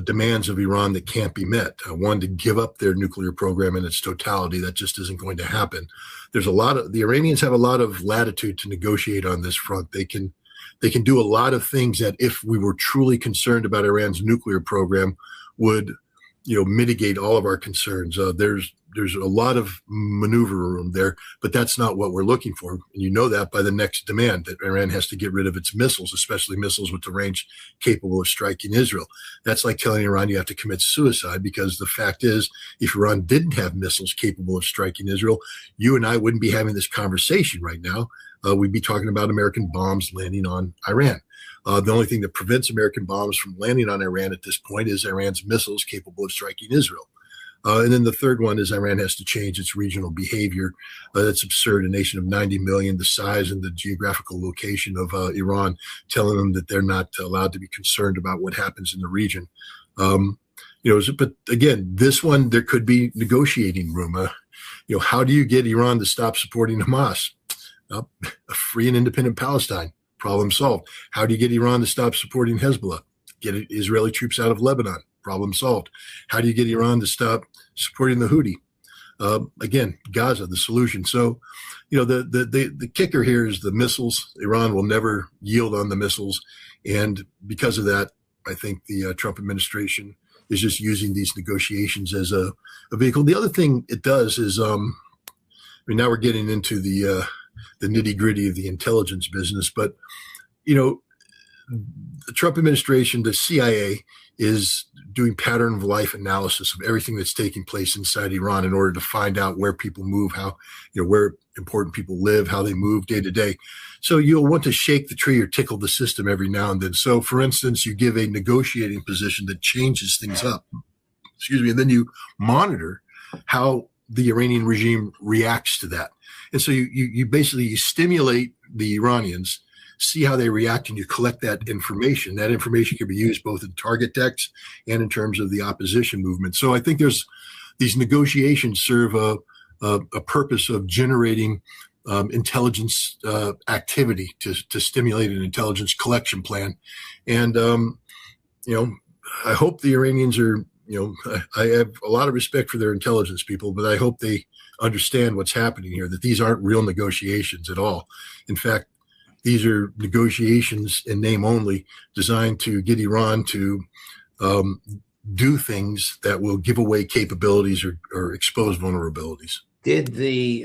demands of Iran that can't be met. One, to give up their nuclear program in its totality. That just isn't going to happen. The Iranians have a lot of latitude to negotiate on this front. They can do a lot of things that, if we were truly concerned about Iran's nuclear program, would mitigate all of our concerns. There's a lot of maneuver room there, but that's not what we're looking for. And you know that by the next demand, that Iran has to get rid of its missiles, especially missiles with the range capable of striking Israel. That's like telling Iran you have to commit suicide, because the fact is, if Iran didn't have missiles capable of striking Israel, you and I wouldn't be having this conversation right now. We'd be talking about American bombs landing on Iran. The only thing that prevents American bombs from landing on Iran at this point is Iran's missiles capable of striking Israel. And then the third one is Iran has to change its regional behavior. That's absurd. A nation of 90 million, the size and the geographical location of Iran, telling them that they're not allowed to be concerned about what happens in the region. But again, this one, there could be negotiating room. How do you get Iran to stop supporting Hamas? A free and independent Palestine. Problem solved. How do you get Iran to stop supporting Hezbollah? Get Israeli troops out of Lebanon. Problem solved. How do you get Iran to stop supporting the Houthi? Again, Gaza, the solution. So, the kicker here is the missiles. Iran will never yield on the missiles. And because of that, I think the Trump administration is just using these negotiations as a vehicle. The other thing it does is, now we're getting into the nitty gritty of the intelligence business, but, the Trump administration, the CIA, is doing pattern of life analysis of everything that's taking place inside Iran in order to find out where people move, how, where important people live, how they move day to day. So you'll want to shake the tree or tickle the system every now and then. So, for instance, you give a negotiating position that changes things up, and then you monitor how the Iranian regime reacts to that. And so you basically stimulate the Iranians, see how they react, and you collect that information. That information can be used both in target text and in terms of the opposition movement. So I think these negotiations serve a purpose of generating intelligence activity to stimulate an intelligence collection plan. And, I hope the Iranians are, I have a lot of respect for their intelligence people, but I hope they understand what's happening here, that these aren't real negotiations at all. In fact, these are negotiations in name only, designed to get Iran to do things that will give away capabilities or expose vulnerabilities. Did the